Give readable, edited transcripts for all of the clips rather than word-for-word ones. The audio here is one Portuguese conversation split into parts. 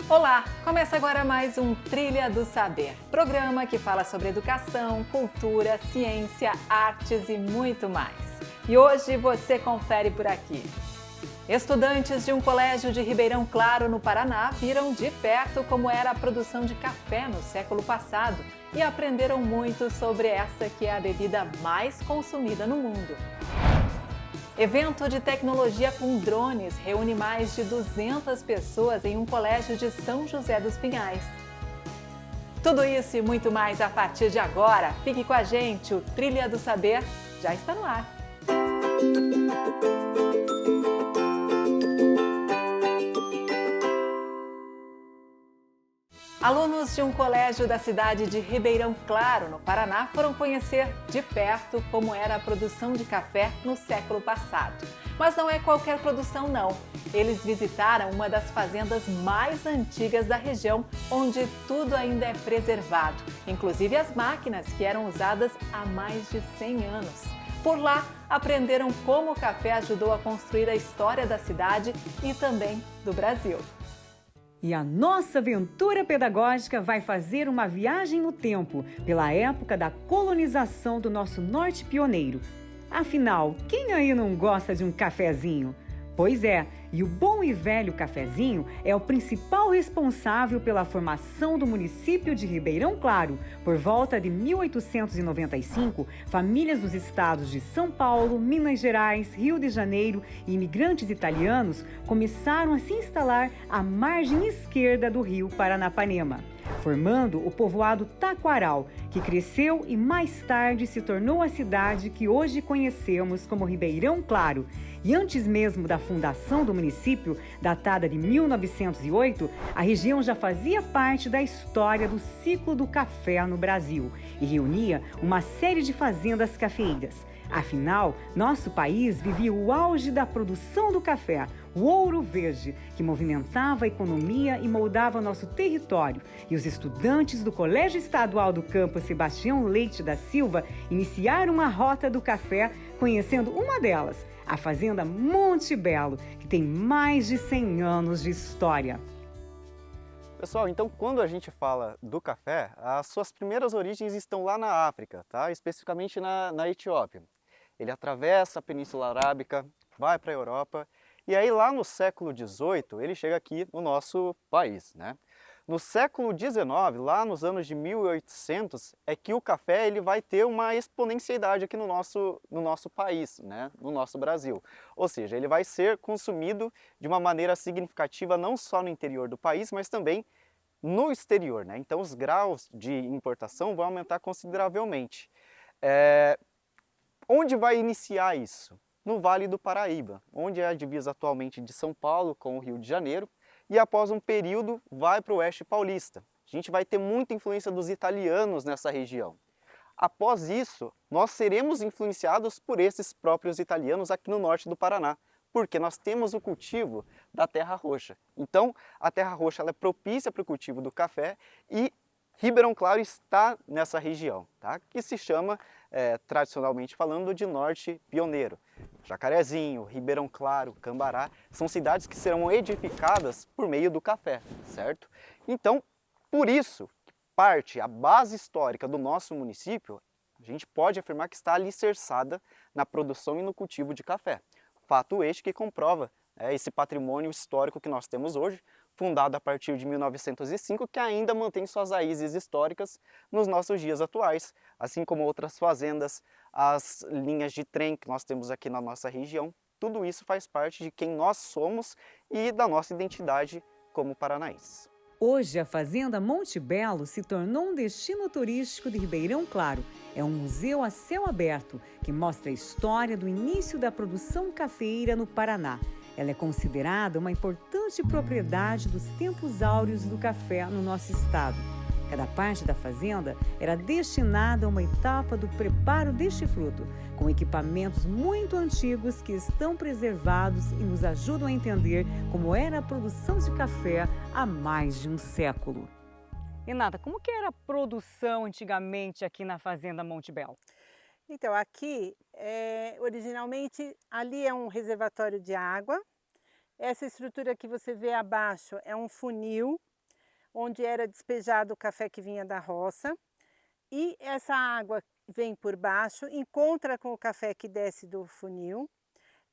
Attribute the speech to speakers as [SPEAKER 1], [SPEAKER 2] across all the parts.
[SPEAKER 1] Olá! Começa agora mais um Trilha do Saber, programa que fala sobre educação, cultura, ciência, artes e muito mais. E hoje você confere por aqui. Estudantes de um colégio de Ribeirão Claro, no Paraná, viram de perto como era a produção de café no século passado e aprenderam muito sobre essa que é a bebida mais consumida no mundo. Evento de tecnologia com drones reúne mais de 200 pessoas em um colégio de São José dos Pinhais. Tudo isso e muito mais a partir de agora. Fique com a gente, o Trilha do Saber já está no ar. Alunos de um colégio da cidade de Ribeirão Claro, no Paraná, foram conhecer de perto como era a produção de café no século passado. Mas não é qualquer produção, não. Eles visitaram uma das fazendas mais antigas da região, onde tudo ainda é preservado, inclusive as máquinas que eram usadas há mais de 100 anos. Por lá, aprenderam como o café ajudou a construir a história da cidade e também do Brasil.
[SPEAKER 2] E a nossa aventura pedagógica vai fazer uma viagem no tempo, pela época da colonização do nosso norte pioneiro. Afinal, quem aí não gosta de um cafezinho? Pois é, e o bom e velho cafezinho é o principal responsável pela formação do município de Ribeirão Claro. Por volta de 1895, famílias dos estados de São Paulo, Minas Gerais, Rio de Janeiro e imigrantes italianos começaram a se instalar à margem esquerda do rio Paranapanema, formando o povoado Taquaral, que cresceu e mais tarde se tornou a cidade que hoje conhecemos como Ribeirão Claro. E antes mesmo da fundação do município, datada de 1908, a região já fazia parte da história do ciclo do café no Brasil e reunia uma série de fazendas cafeeiras. Afinal, nosso país vivia o auge da produção do café, o ouro verde, que movimentava a economia e moldava nosso território. E os estudantes do Colégio Estadual do Campo Sebastião Leite da Silva iniciaram a Rota do Café, conhecendo uma delas, a Fazenda Monte Belo, que tem mais de 100 anos de história.
[SPEAKER 3] Pessoal, então quando a gente fala do café, as suas primeiras origens estão lá na África, tá? Especificamente na Etiópia. Ele atravessa a Península Arábica, vai para a Europa e aí lá no século XVIII ele chega aqui no nosso país, né? No século XIX, lá nos anos de 1800, é que o café ele vai ter uma exponencialidade aqui no nosso país, né? No nosso Brasil. Ou seja, ele vai ser consumido de uma maneira significativa não só no interior do país, mas também no exterior, né? Então os graus de importação vão aumentar consideravelmente. Onde vai iniciar isso? No Vale do Paraíba, onde é a divisa atualmente de São Paulo com o Rio de Janeiro, e após um período vai para o oeste paulista. A gente vai ter muita influência dos italianos nessa região. Após isso, nós seremos influenciados por esses próprios italianos aqui no norte do Paraná, porque nós temos o cultivo da terra roxa. Então, a terra roxa ela é propícia para o cultivo do café e Ribeirão Claro está nessa região, tá? Que se chama, tradicionalmente falando, de Norte Pioneiro. Jacarezinho, Ribeirão Claro, Cambará, são cidades que serão edificadas por meio do café, certo? Então, por isso, a base histórica do nosso município, a gente pode afirmar que está alicerçada na produção e no cultivo de café. Fato este que comprova esse patrimônio histórico que nós temos hoje, fundado a partir de 1905, que ainda mantém suas raízes históricas nos nossos dias atuais, assim como outras fazendas, as linhas de trem que nós temos aqui na nossa região. Tudo isso faz parte de quem nós somos e da nossa identidade como paranaenses.
[SPEAKER 2] Hoje, a Fazenda Monte Belo se tornou um destino turístico de Ribeirão Claro. É um museu a céu aberto que mostra a história do início da produção cafeeira no Paraná. Ela é considerada uma importante propriedade dos tempos áureos do café no nosso estado. Cada parte da fazenda era destinada a uma etapa do preparo deste fruto, com equipamentos muito antigos que estão preservados e nos ajudam a entender como era a produção de café há mais de um século. Renata, como que era a produção antigamente aqui na Fazenda Monte Belo?
[SPEAKER 4] Então, aqui, originalmente, ali é um reservatório de água. Essa estrutura que você vê abaixo é um funil onde era despejado o café que vinha da roça. E essa água vem por baixo, encontra com o café que desce do funil.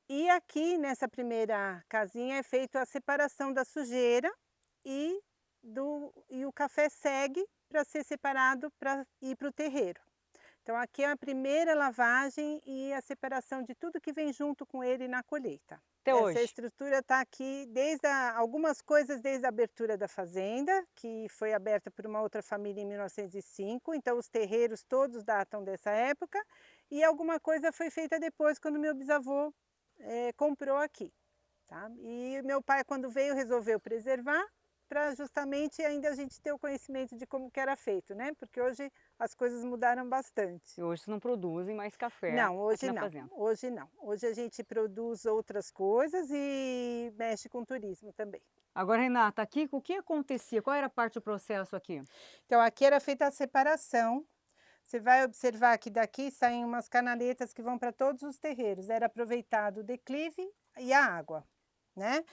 [SPEAKER 4] E aqui nessa primeira casinha é feita a separação da sujeira e o café segue para ser separado para ir para o terreiro. Então aqui é a primeira lavagem e a separação de tudo que vem junto com ele na colheita.
[SPEAKER 2] Até hoje.
[SPEAKER 4] Essa estrutura está aqui desde algumas coisas desde a abertura da fazenda, que foi aberta por uma outra família em 1905, então os terreiros todos datam dessa época, e alguma coisa foi feita depois, quando meu bisavô comprou aqui. Tá? E meu pai, quando veio, resolveu preservar, para justamente ainda a gente ter o conhecimento de como que era feito, né? Porque hoje as coisas mudaram bastante.
[SPEAKER 2] E hoje não produzem mais café.
[SPEAKER 4] Não, hoje
[SPEAKER 2] aqui na
[SPEAKER 4] não.
[SPEAKER 2] fazenda.
[SPEAKER 4] Hoje não. Hoje a gente produz outras coisas e mexe com turismo também.
[SPEAKER 2] Agora, Renata, aqui o que acontecia? Qual era a parte do processo aqui?
[SPEAKER 4] Então aqui era feita a separação. Você vai observar que daqui saem umas canaletas que vão para todos os terreiros. Era aproveitado o declive e a água, né?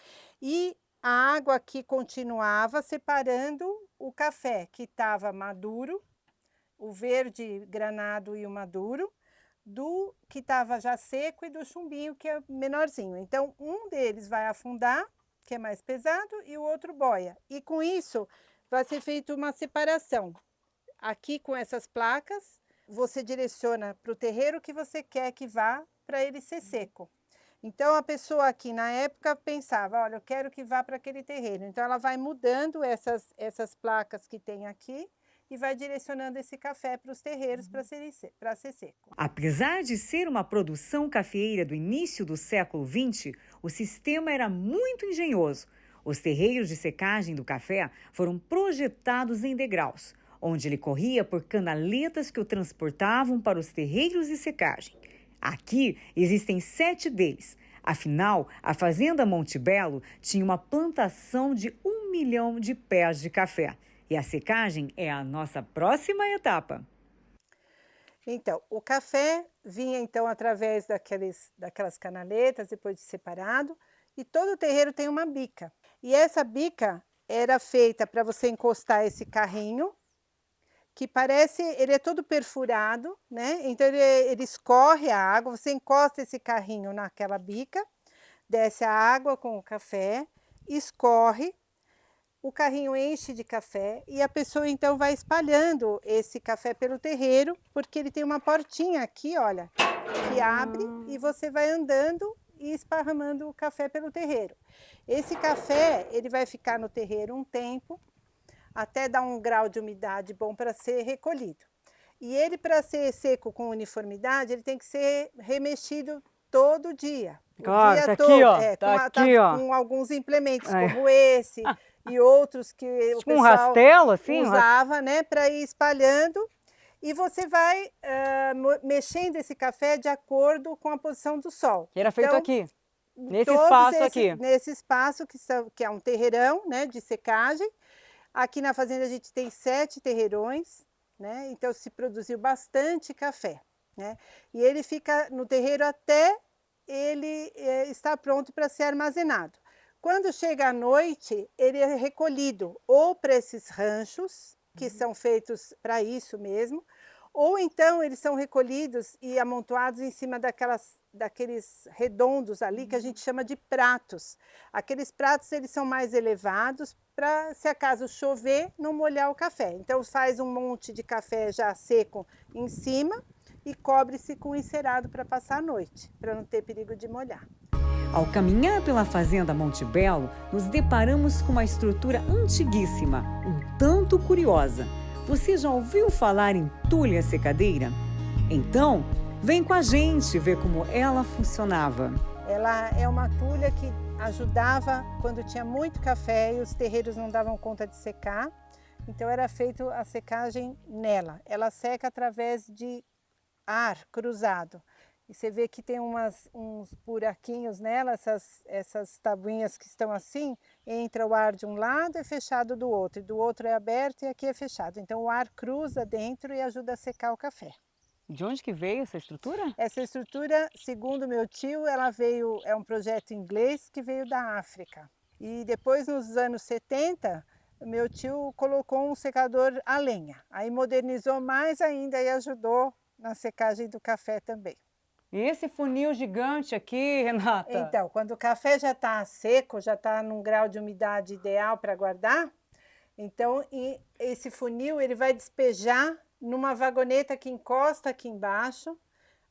[SPEAKER 4] E a água aqui continuava separando o café que estava maduro, o verde granado e o maduro, do que estava já seco e do chumbinho, que é menorzinho. Então, um deles vai afundar, que é mais pesado, e o outro boia. E com isso, vai ser feita uma separação. Aqui com essas placas, você direciona para o terreiro que você quer que vá para ele ser seco. Então, a pessoa aqui na época pensava, olha, eu quero que vá para aquele terreiro. Então, ela vai mudando essas placas que tem aqui e vai direcionando esse café para os terreiros para ser seco.
[SPEAKER 2] Apesar de ser uma produção cafeeira do início do século XX, o sistema era muito engenhoso. Os terreiros de secagem do café foram projetados em degraus, onde ele corria por canaletas que o transportavam para os terreiros de secagem. Aqui existem 7 deles. Afinal, a Fazenda Monte Belo tinha uma plantação de 1 milhão de pés de café. E a secagem é a nossa próxima etapa.
[SPEAKER 4] Então, o café vinha então através daquelas canaletas, depois de separado, e todo o terreiro tem uma bica. E essa bica era feita para você encostar esse carrinho, que ele é todo perfurado, né? Então ele escorre a água, você encosta esse carrinho naquela bica, desce a água com o café, escorre, o carrinho enche de café e a pessoa então vai espalhando esse café pelo terreiro, porque ele tem uma portinha aqui, olha, que abre e você vai andando e esparramando o café pelo terreiro. Esse café, ele vai ficar no terreiro um tempo, até dar um grau de umidade bom para ser recolhido. E ele, para ser seco com uniformidade, ele tem que ser remexido todo dia.
[SPEAKER 2] Claro,
[SPEAKER 4] dia
[SPEAKER 2] tá
[SPEAKER 4] todo,
[SPEAKER 2] aqui, ó. Tá aqui, ó.
[SPEAKER 4] Com alguns implementos, como esse e outros que o
[SPEAKER 2] Tipo um
[SPEAKER 4] pessoal
[SPEAKER 2] rastelo, assim?
[SPEAKER 4] usava, né, para ir espalhando. E você vai mexendo esse café de acordo com a posição do sol.
[SPEAKER 2] Que era feito
[SPEAKER 4] então,
[SPEAKER 2] aqui, nesse espaço aqui.
[SPEAKER 4] Nesse espaço que é um terreirão, né, de secagem. Aqui na fazenda a gente tem 7 terreirões, né? Então se produziu bastante café, né? E ele fica no terreiro até ele estar pronto para ser armazenado. Quando chega à noite, ele é recolhido ou para esses ranchos, que são feitos para isso mesmo, ou então eles são recolhidos e amontoados em cima daqueles redondos ali que a gente chama de pratos. Aqueles pratos eles são mais elevados para, se acaso chover, não molhar o café. Então faz um monte de café já seco em cima e cobre-se com encerado para passar a noite, para não ter perigo de molhar.
[SPEAKER 2] Ao caminhar pela Fazenda Monte Belo, nos deparamos com uma estrutura antiguíssima, um tanto curiosa. Você já ouviu falar em tulha secadeira? Então, vem com a gente ver como ela funcionava.
[SPEAKER 4] Ela é uma tulha que ajudava quando tinha muito café e os terreiros não davam conta de secar. Então era feita a secagem nela. Ela seca através de ar cruzado. E você vê que tem uns buraquinhos nela, essas tabuinhas que estão assim, entra o ar de um lado e é fechado do outro, e do outro é aberto e aqui é fechado. Então o ar cruza dentro e ajuda a secar o café.
[SPEAKER 2] De onde que veio essa estrutura?
[SPEAKER 4] Essa estrutura, segundo meu tio, é um projeto inglês que veio da África. E depois, nos anos 70, meu tio colocou um secador a lenha. Aí modernizou mais ainda e ajudou na secagem do café também.
[SPEAKER 2] E esse funil gigante aqui, Renata?
[SPEAKER 4] Então, quando o café já está seco, já está num grau de umidade ideal para guardar, então esse funil ele vai despejar numa vagoneta que encosta aqui embaixo,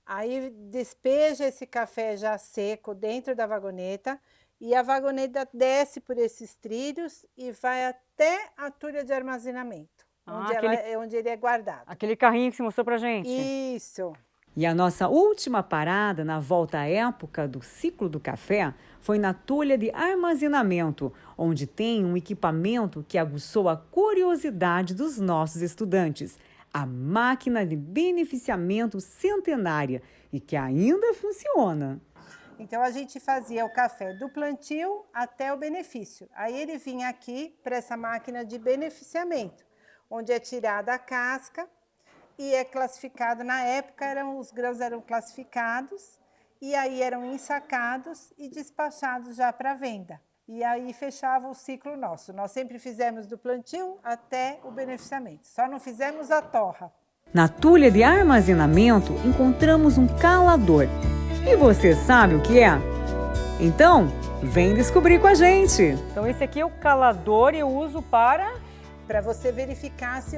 [SPEAKER 4] aí despeja esse café já seco dentro da vagoneta e a vagoneta desce por esses trilhos e vai até a tulha de armazenamento, onde ele é guardado.
[SPEAKER 2] Aquele carrinho que você mostrou pra gente.
[SPEAKER 4] Isso.
[SPEAKER 2] E a nossa última parada na volta à época do ciclo do café foi na tulha de armazenamento, onde tem um equipamento que aguçou a curiosidade dos nossos estudantes, a máquina de beneficiamento centenária e que ainda funciona.
[SPEAKER 4] Então a gente fazia o café do plantio até o benefício. Aí ele vinha aqui para essa máquina de beneficiamento, onde é tirada a casca e é classificado. Na época os grãos eram classificados e aí eram ensacados e despachados já para venda. E aí fechava o ciclo nosso. Nós sempre fizemos do plantio até o beneficiamento, só não fizemos a torra.
[SPEAKER 2] Na tulha de armazenamento encontramos um calador. E você sabe o que é? Então, vem descobrir com a gente! Então esse aqui é o calador e eu uso para
[SPEAKER 4] você verificar se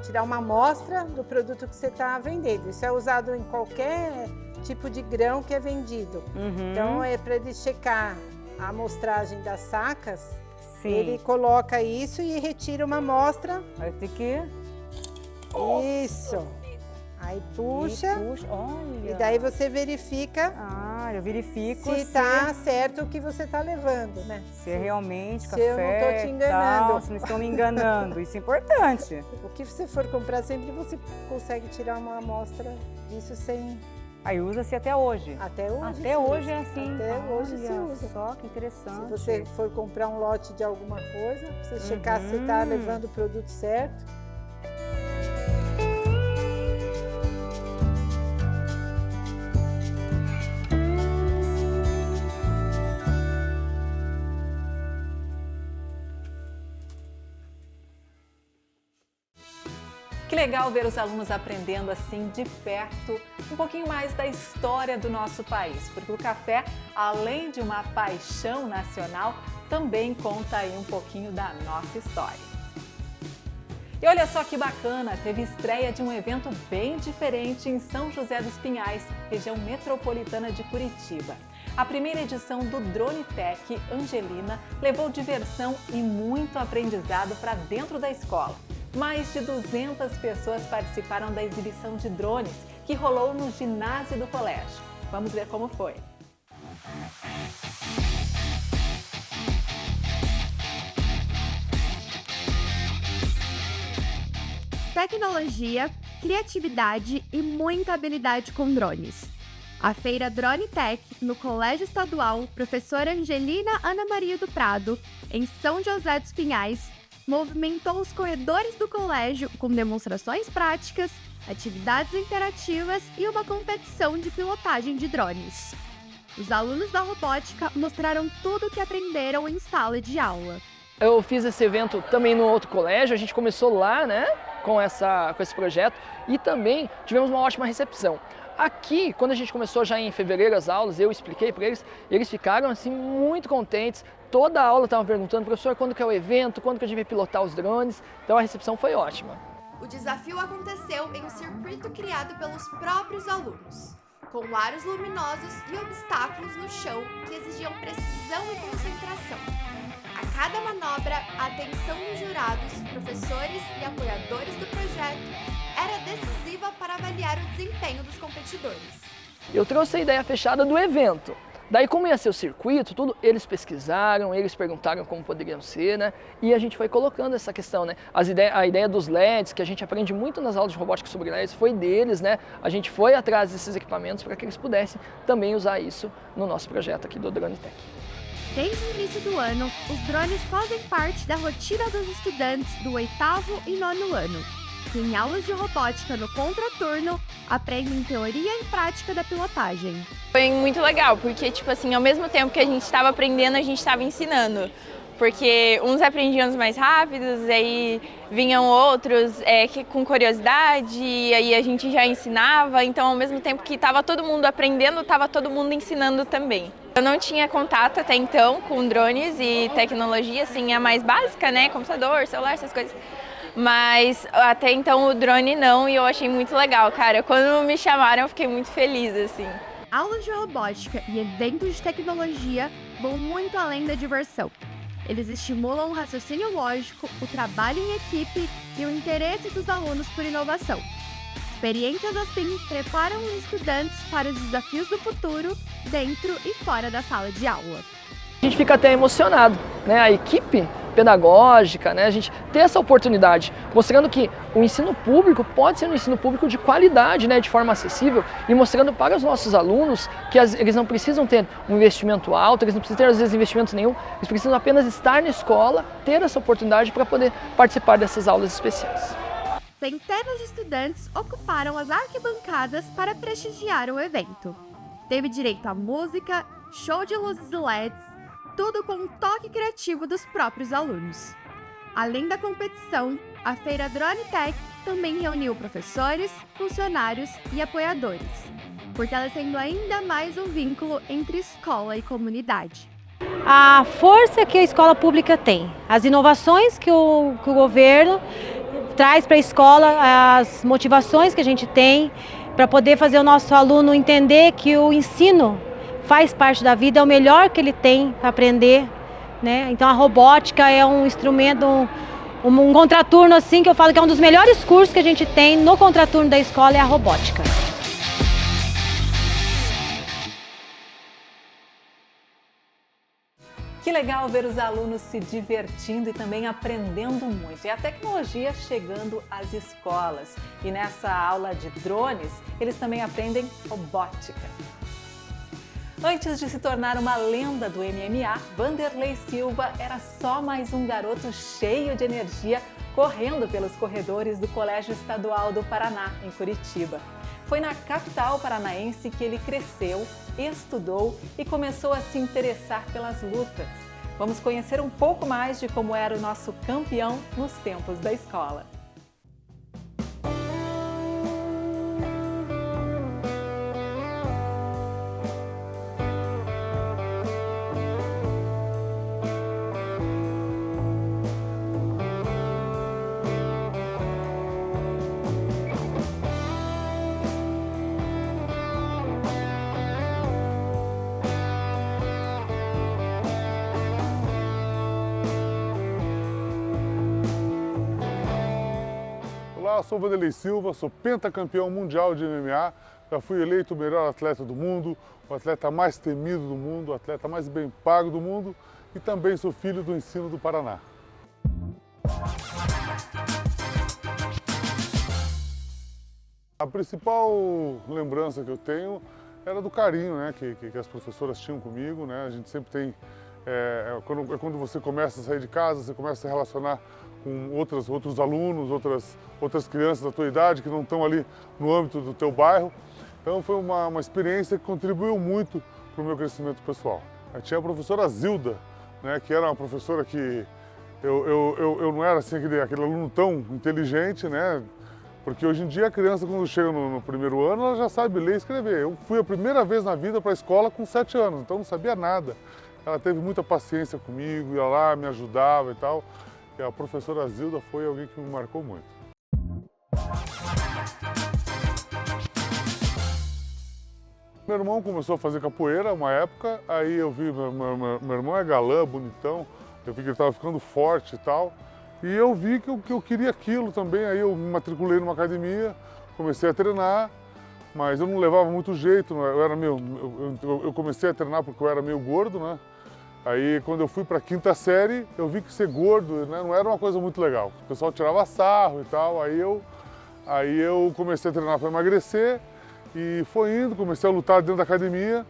[SPEAKER 4] tirar uma amostra do produto que você está vendendo. Isso é usado em qualquer tipo de grão que é vendido. Então é para ele checar a amostragem das sacas. Sim. Ele coloca isso e retira uma amostra.
[SPEAKER 2] Vai ter que...
[SPEAKER 4] Isso! Aí puxa,
[SPEAKER 2] olha.
[SPEAKER 4] E daí você verifica
[SPEAKER 2] eu verifico
[SPEAKER 4] se está certo o que você está levando, né?
[SPEAKER 2] Se é realmente café,
[SPEAKER 4] se eu não estou te enganando.
[SPEAKER 2] Se não estão me enganando, isso é importante.
[SPEAKER 4] O que você for comprar, sempre você consegue tirar uma amostra disso sem...
[SPEAKER 2] Aí usa-se até hoje?
[SPEAKER 4] Até hoje.
[SPEAKER 2] Até hoje é assim?
[SPEAKER 4] Até hoje se usa.
[SPEAKER 2] Só que interessante.
[SPEAKER 4] Se você for comprar um lote de alguma coisa, você checar se você está levando o produto certo.
[SPEAKER 1] Que legal ver os alunos aprendendo assim de perto um pouquinho mais da história do nosso país, porque o café, além de uma paixão nacional, também conta aí um pouquinho da nossa história. E olha só que bacana, teve estreia de um evento bem diferente em São José dos Pinhais, região metropolitana de Curitiba. A primeira edição do Drone Tech Angelina levou diversão e muito aprendizado para dentro da escola. Mais de 200 pessoas participaram da exibição de drones que rolou no ginásio do colégio. Vamos ver como foi.
[SPEAKER 5] Tecnologia, criatividade e muita habilidade com drones. A feira Drone Tech, no Colégio Estadual Professora Angelina Ana Maria do Prado, em São José dos Pinhais, movimentou os corredores do colégio com demonstrações práticas, atividades interativas e uma competição de pilotagem de drones. Os alunos da robótica mostraram tudo o que aprenderam em sala de aula.
[SPEAKER 6] Eu fiz esse evento também no outro colégio, a gente começou lá, né, com esse projeto e também tivemos uma ótima recepção. Aqui, quando a gente começou já em fevereiro as aulas, eu expliquei para eles ficaram assim muito contentes. Toda a aula estavam perguntando, professor, quando que é o evento, quando que eu devia pilotar os drones, então a recepção foi ótima.
[SPEAKER 5] O desafio aconteceu em um circuito criado pelos próprios alunos, com aros luminosos e obstáculos no chão que exigiam precisão e concentração. A cada manobra, a atenção dos jurados, professores e apoiadores do projeto era decisiva para avaliar o desempenho dos competidores.
[SPEAKER 6] Eu trouxe a ideia fechada do evento. Daí, como ia ser o circuito, tudo, eles pesquisaram, eles perguntaram como poderiam ser, né? E a gente foi colocando essa questão, né? A ideia dos LEDs, que a gente aprende muito nas aulas de robótica sobre LEDs, foi deles, né? A gente foi atrás desses equipamentos para que eles pudessem também usar isso no nosso projeto aqui do Drone Tech.
[SPEAKER 5] Desde o início do ano, os drones fazem parte da rotina dos estudantes do 8º e 9º ano, que em aulas de robótica no contraturno aprendem teoria e prática da pilotagem.
[SPEAKER 7] Foi muito legal, porque tipo assim, ao mesmo tempo que a gente estava aprendendo, a gente estava ensinando. porque uns aprendiam mais rápidos, aí vinham outros com curiosidade, e aí a gente já ensinava, então ao mesmo tempo que estava todo mundo aprendendo, estava todo mundo ensinando também. Eu não tinha contato até então com drones e tecnologia, assim, a mais básica, né, computador, celular, essas coisas. Mas até então o drone não, e eu achei muito legal, cara. Quando me chamaram eu fiquei muito feliz, assim.
[SPEAKER 5] Aulas de robótica e eventos de tecnologia vão muito além da diversão. Eles estimulam o raciocínio lógico, o trabalho em equipe e o interesse dos alunos por inovação. Experiências assim preparam os estudantes para os desafios do futuro, dentro e fora da sala de aula.
[SPEAKER 6] A gente fica até emocionado, né? A equipe pedagógica, né? A gente ter essa oportunidade, mostrando que o ensino público pode ser um ensino público de qualidade, né? De forma acessível, e mostrando para os nossos alunos que eles não precisam ter um investimento alto, eles não precisam ter às vezes investimento nenhum, eles precisam apenas estar na escola, ter essa oportunidade para poder participar dessas aulas especiais.
[SPEAKER 5] Centenas de estudantes ocuparam as arquibancadas para prestigiar o evento. Teve direito a música, show de luzes LEDs, tudo com um toque criativo dos próprios alunos. Além da competição, a feira Drone Tech também reuniu professores, funcionários e apoiadores, fortalecendo ainda mais o vínculo entre escola e comunidade.
[SPEAKER 8] A força que a escola pública tem, as inovações que o governo traz para a escola, as motivações que a gente tem para poder fazer o nosso aluno entender que o ensino faz parte da vida, é o melhor que ele tem para aprender, né? Então a robótica é um instrumento, um contraturno assim, que eu falo que é um dos melhores cursos que a gente tem no contraturno da escola, é a robótica.
[SPEAKER 1] Que legal ver os alunos se divertindo e também aprendendo muito. E a tecnologia chegando às escolas. E nessa aula de drones, eles também aprendem robótica. Antes de se tornar uma lenda do MMA, Vanderlei Silva era só mais um garoto cheio de energia correndo pelos corredores do Colégio Estadual do Paraná, em Curitiba. Foi na capital paranaense que ele cresceu, estudou e começou a se interessar pelas lutas. Vamos conhecer um pouco mais de como era o nosso campeão nos tempos da escola.
[SPEAKER 9] Olá, eu sou o Vanderlei Silva, sou pentacampeão mundial de MMA, já fui eleito o melhor atleta do mundo, o atleta mais temido do mundo, o atleta mais bem pago do mundo e também sou filho do ensino do Paraná. A principal lembrança que eu tenho era do carinho, né, que as professoras tinham comigo, né? A gente sempre tem, quando você começa a sair de casa, você começa a se relacionar com outros alunos, outras crianças da tua idade que não estão ali no âmbito do teu bairro. Então foi uma experiência que contribuiu muito para o meu crescimento pessoal. Eu tinha a professora Zilda, né, que era uma professora que eu não era assim, aquele aluno tão inteligente, né? Porque hoje em dia a criança, quando chega no primeiro ano, ela já sabe ler e escrever. Eu fui a primeira vez na vida para a escola com 7 anos, então não sabia nada. Ela teve muita paciência comigo, ia lá, me ajudava e tal. E a professora Zilda foi alguém que me marcou muito. Meu irmão começou a fazer capoeira uma época, aí eu vi, meu irmão é galã, bonitão, eu vi que ele estava ficando forte e tal. E eu vi que eu queria aquilo também, aí eu me matriculei numa academia, comecei a treinar, mas eu não levava muito jeito, eu comecei a treinar porque eu era meio gordo, né? Aí quando eu fui para a 5ª série, eu vi que ser gordo, né, não era uma coisa muito legal. O pessoal tirava sarro e tal, aí eu comecei a treinar para emagrecer e foi indo, comecei a lutar dentro da academia.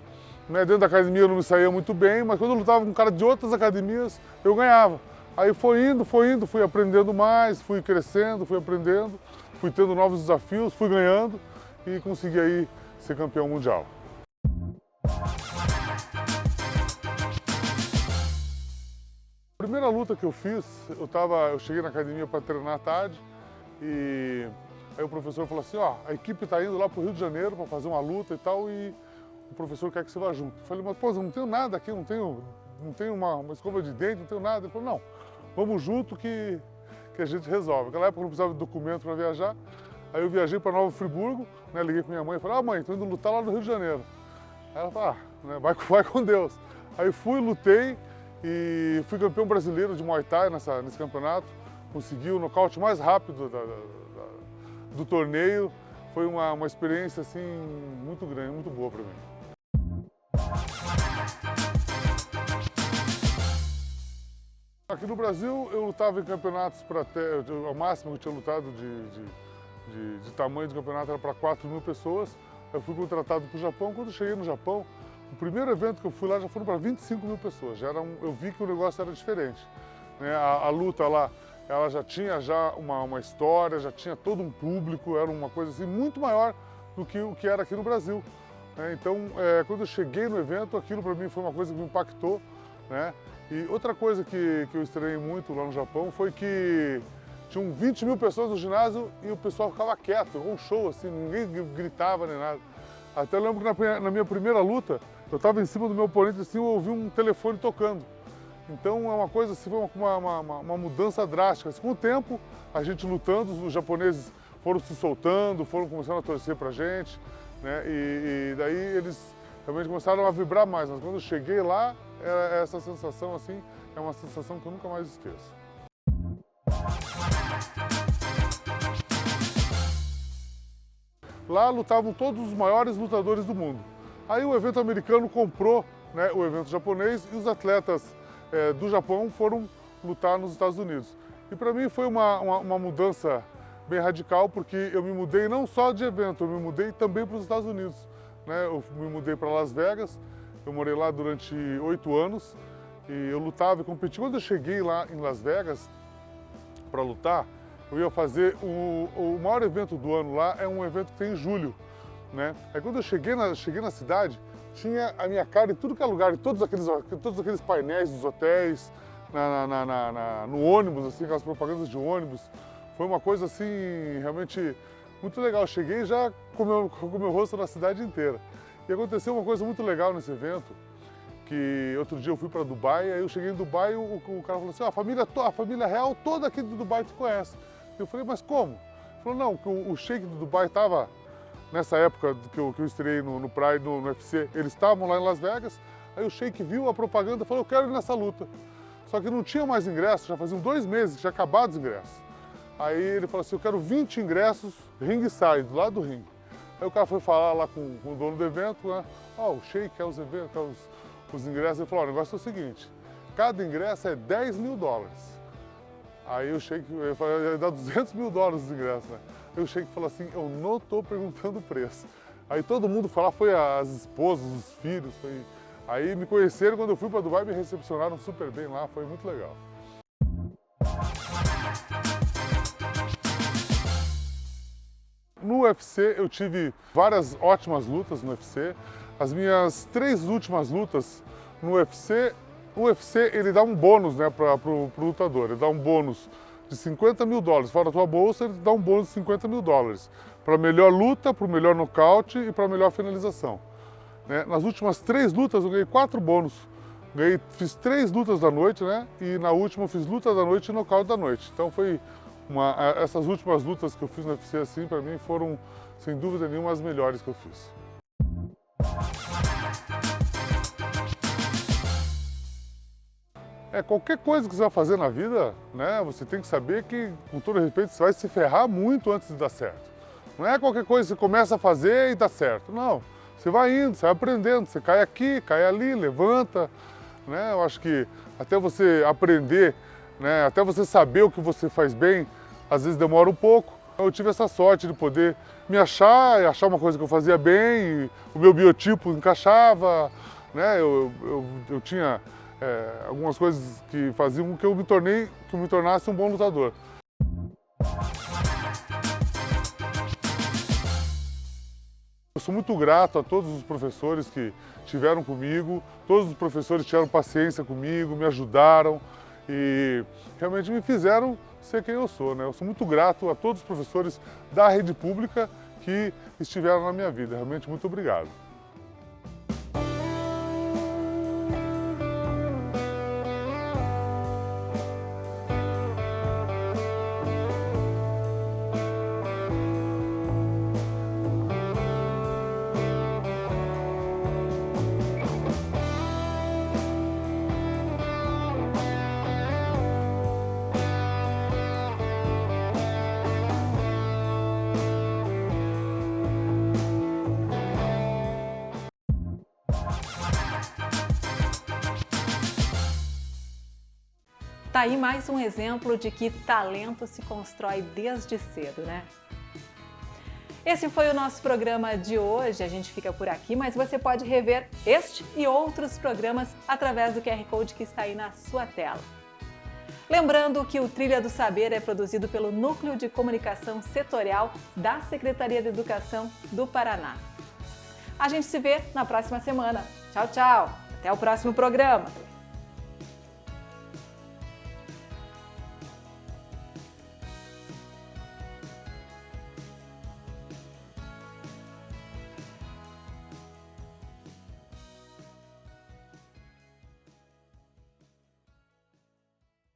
[SPEAKER 9] Né? Dentro da academia eu não me saía muito bem, mas quando eu lutava com um cara de outras academias, eu ganhava. Aí foi indo, fui aprendendo mais, fui crescendo, fui aprendendo, fui tendo novos desafios, fui ganhando e consegui aí ser campeão mundial. primeira luta que eu fiz, eu cheguei na academia para treinar à tarde e aí o professor falou assim, ó, a equipe está indo lá para o Rio de Janeiro para fazer uma luta e tal e o professor quer que você vá junto. Eu falei, mas pô, eu não tenho nada aqui, não tenho uma escova de dente, não tenho nada. Ele falou, não, vamos junto que a gente resolve. Naquela época eu não precisava de documento para viajar. Aí eu viajei para Nova Friburgo, né, liguei para minha mãe e falei, mãe, estou indo lutar lá no Rio de Janeiro. Aí ela falou, né, vai com Deus. Aí fui, lutei e fui campeão brasileiro de Muay Thai nesse campeonato. Consegui o nocaute mais rápido do torneio. Foi uma experiência assim, muito grande, muito boa para mim. Aqui no Brasil eu lutava em campeonatos ao máximo que eu tinha lutado de tamanho de campeonato era para 4.000 pessoas. Eu fui contratado para o Japão. Quando eu cheguei no Japão, o primeiro evento que eu fui lá já foram para 25.000 pessoas. Eu vi que o negócio era diferente, né? A luta lá, ela já tinha uma história, já tinha todo um público, era uma coisa assim muito maior do que o que era aqui no Brasil, né? Então, quando eu cheguei no evento, aquilo para mim foi uma coisa que me impactou, né? E outra coisa que eu estranhei muito lá no Japão foi que tinham 20.000 pessoas no ginásio e o pessoal ficava quieto, um show assim, ninguém gritava nem nada. Até eu lembro que na minha primeira luta, eu estava em cima do meu oponente assim, eu ouvi um telefone tocando. Então é uma coisa assim, foi uma mudança drástica. Assim, com o tempo, a gente lutando, os japoneses foram se soltando, foram começando a torcer pra gente, né? E daí eles realmente começaram a vibrar mais. Mas quando eu cheguei lá, essa sensação assim, é uma sensação que eu nunca mais esqueço. Lá lutavam todos os maiores lutadores do mundo. Aí o evento americano comprou, né, o evento japonês e os atletas do Japão foram lutar nos Estados Unidos. E para mim foi uma mudança bem radical, porque eu me mudei não só de evento, eu me mudei também para os Estados Unidos, né? Eu me mudei para Las Vegas, eu morei lá durante 8 anos e eu lutava e competia. Quando eu cheguei lá em Las Vegas para lutar, eu ia fazer o maior evento do ano lá, é um evento que tem em julho, né? Aí quando eu cheguei na cidade, tinha a minha cara em tudo que é lugar, em todos aqueles painéis dos hotéis, no ônibus, assim, aquelas propagandas de ônibus. Foi uma coisa assim, realmente muito legal. Eu cheguei já com o meu rosto na cidade inteira. E aconteceu uma coisa muito legal nesse evento, que outro dia eu fui para Dubai, aí eu cheguei em Dubai e o cara falou assim, a família real toda aqui do Dubai te conhece. Eu falei, mas como? Ele falou, não, que o sheik do Dubai estava, nessa época que eu estreiei no Pride, no UFC, eles estavam lá em Las Vegas, aí o sheik viu a propaganda e falou, eu quero ir nessa luta. Só que não tinha mais ingressos, já faziam 2 meses que tinha acabado os ingressos. Aí ele falou assim, eu quero 20 ingressos ringside, do lado do ringue. Aí o cara foi falar lá com o dono do evento, né? O sheik quer os ingressos. Ele falou, o negócio é o seguinte, cada ingresso é $10.000. Aí o sheik ia dar $200.000 os ingressos, né? Aí o sheik falou assim, eu não estou perguntando o preço. Aí todo mundo falou, foi as esposas, os filhos, foi... Aí me conheceram, quando eu fui para Dubai, me recepcionaram super bem lá, foi muito legal. No UFC eu tive várias ótimas lutas no UFC. As minhas 3 últimas lutas no UFC, o UFC ele dá um bônus, né, para o lutador. Ele dá um bônus de $50.000. Fora a tua bolsa, ele dá um bônus de $50.000. Para melhor luta, para o melhor nocaute e para a melhor finalização. Né? Nas últimas 3 lutas eu ganhei 4 bônus. Fiz 3 lutas da noite, né? E na última eu fiz luta da noite e nocaute da noite. Então foi essas últimas lutas que eu fiz no UFC, assim, para mim foram, sem dúvida nenhuma, as melhores que eu fiz. Qualquer coisa que você vai fazer na vida, né, você tem que saber que, com todo respeito, você vai se ferrar muito antes de dar certo. Não é qualquer coisa que você começa a fazer e dá certo, não. Você vai indo, você vai aprendendo, você cai aqui, cai ali, levanta, né? Eu acho que até você aprender, né, até você saber o que você faz bem, às vezes demora um pouco. Eu tive essa sorte de poder me achar, achar uma coisa que eu fazia bem, o meu biotipo encaixava, né? Eu tinha algumas coisas que faziam com que eu me tornasse um bom lutador. Eu sou muito grato a todos os professores que estiveram comigo, todos os professores tiveram paciência comigo, me ajudaram e realmente me fizeram ser quem eu sou, né? Eu sou muito grato a todos os professores da rede pública que estiveram na minha vida. Realmente, muito obrigado.
[SPEAKER 1] Tá aí mais um exemplo de que talento se constrói desde cedo, né? Esse foi o nosso programa de hoje. A gente fica por aqui, mas você pode rever este e outros programas através do QR Code que está aí na sua tela. Lembrando que o Trilha do Saber é produzido pelo Núcleo de Comunicação Setorial da Secretaria de Educação do Paraná. A gente se vê na próxima semana. Tchau, tchau! Até o próximo programa!